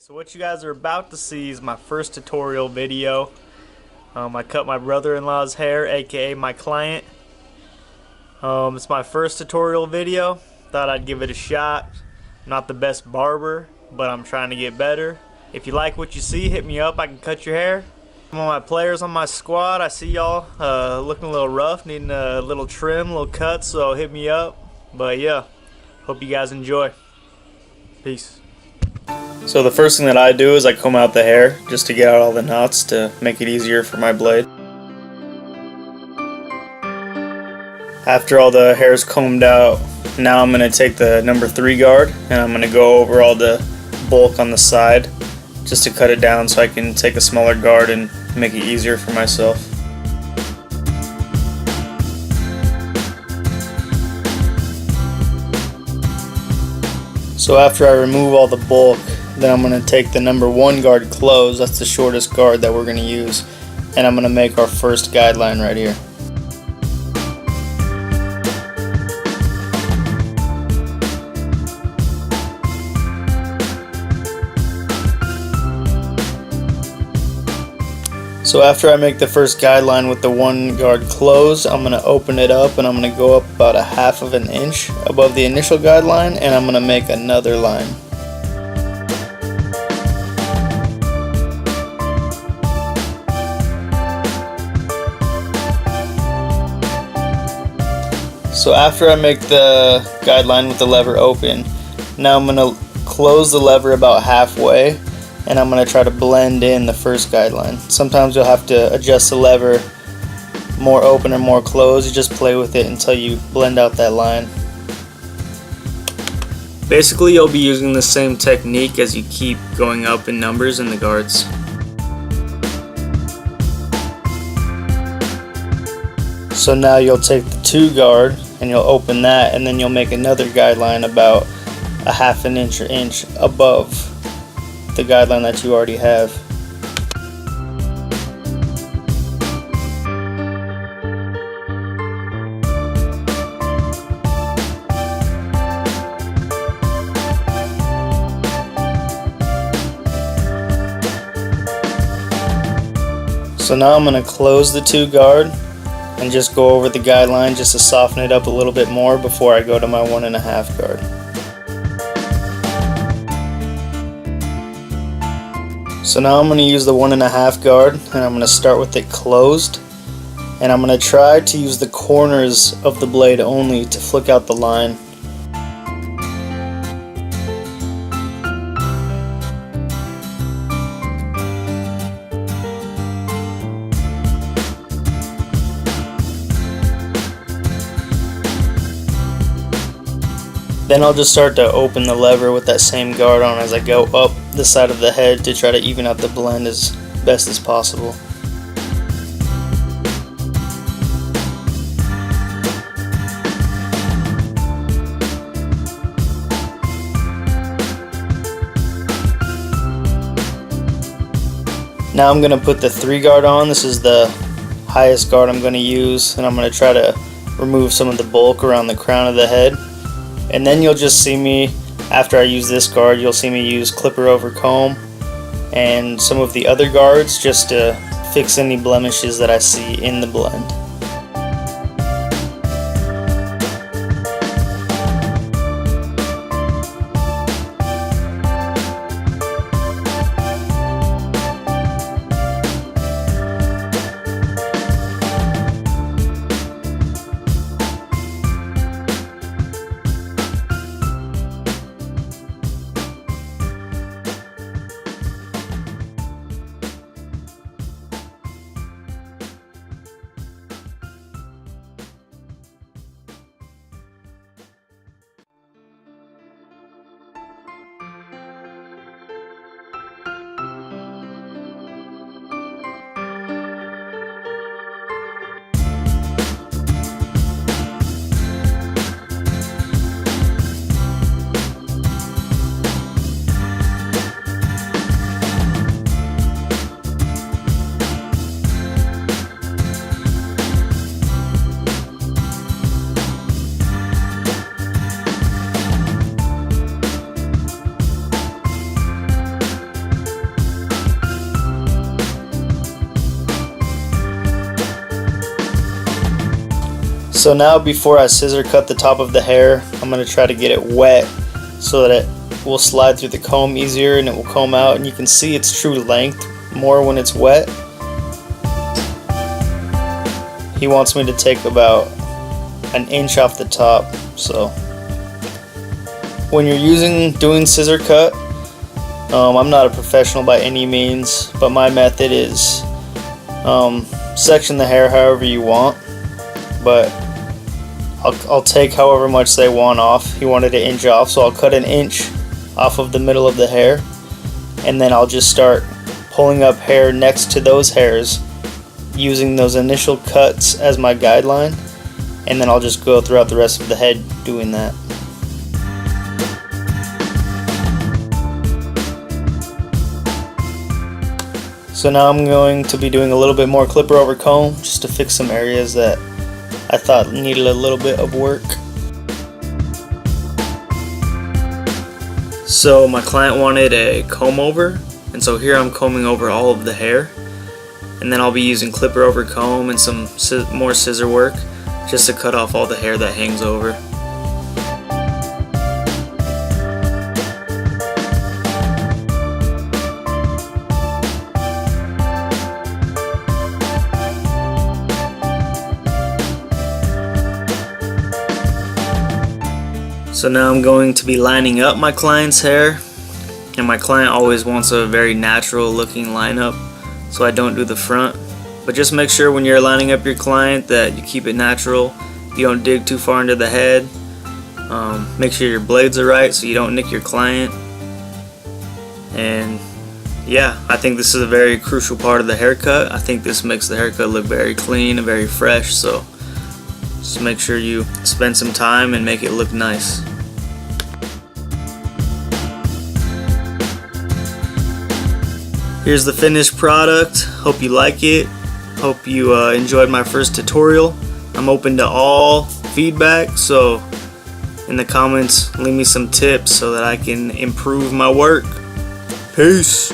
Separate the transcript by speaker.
Speaker 1: So what you guys are about to see is my first tutorial video. I cut my brother-in-law's hair, aka my client. It's my first tutorial video. Thought I'd give it a shot. I'm not the best barber, but I'm trying to get better. If you like what you see, hit me up. I can cut your hair. Some of my players on my squad, I see y'all looking a little rough, needing a little trim, a little cut, so hit me up. But yeah, hope you guys enjoy. Peace. So the first thing that I do is I comb out the hair just to get out all the knots to make it easier for my blade. After all the hair is combed out, now I'm going to take the number 3 guard and I'm going to go over all the bulk on the side just to cut it down so I can take a smaller guard and make it easier for myself. So after I remove all the bulk, then I'm going to take the number 1 guard close, that's the shortest guard that we're going to use, and I'm going to make our first guideline right here. So after I make the first guideline with the 1 guard closed, I'm going to open it up and I'm going to go up about a half of an inch above the initial guideline and I'm going to make another line. So after I make the guideline with the lever open, now I'm going to close the lever about halfway and I'm going to try to blend in the first guideline. Sometimes you'll have to adjust the lever more open or more closed. You just play with it until you blend out that line. Basically you'll be using the same technique as you keep going up in numbers in the guards. So now you'll take the 2 guard and you'll open that and then you'll make another guideline about a half an inch or inch above the guideline that you already have. So now I'm going to close the 2 guard and just go over the guideline just to soften it up a little bit more before I go to my 1.5 guard. So now I'm going to use the 1.5 guard and I'm going to start with it closed and I'm going to try to use the corners of the blade only to flick out the line. Then I'll just start to open the lever with that same guard on as I go up the side of the head to try to even out the blend as best as possible. Now I'm going to put the 3 guard on. This is the highest guard I'm going to use and I'm going to try to remove some of the bulk around the crown of the head. And then you'll just see me, after I use this guard, you'll see me use clipper over comb and some of the other guards just to fix any blemishes that I see in the blend. So now before I scissor cut the top of the hair, I'm going to try to get it wet so that it will slide through the comb easier and it will comb out, and you can see its true length more when it's wet. He wants me to take about an inch off the top. So when you're doing scissor cut, I'm not a professional by any means, but my method is section the hair however you want, but I'll take however much they want off. He wanted an inch off, so I'll cut an inch off of the middle of the hair, and then I'll just start pulling up hair next to those hairs using those initial cuts as my guideline, and then I'll just go throughout the rest of the head doing that. So now I'm going to be doing a little bit more clipper over comb just to fix some areas that I thought needed a little bit of work. So my client wanted a comb over, and so here I'm combing over all of the hair, and then I'll be using clipper over comb and some more scissor work just to cut off all the hair that hangs over. So now I'm going to be lining up my client's hair, and my client always wants a very natural looking lineup, so I don't do the front. But just make sure when you're lining up your client that you keep it natural, you don't dig too far into the head. Make sure your blades are right so you don't nick your client. And yeah, I think this is a very crucial part of the haircut. I think this makes the haircut look very clean and very fresh, so just make sure you spend some time and make it look nice. Here's the finished product. Hope you like it. Hope you enjoyed my first tutorial. I'm open to all feedback, so in the comments leave me some tips so that I can improve my work. Peace.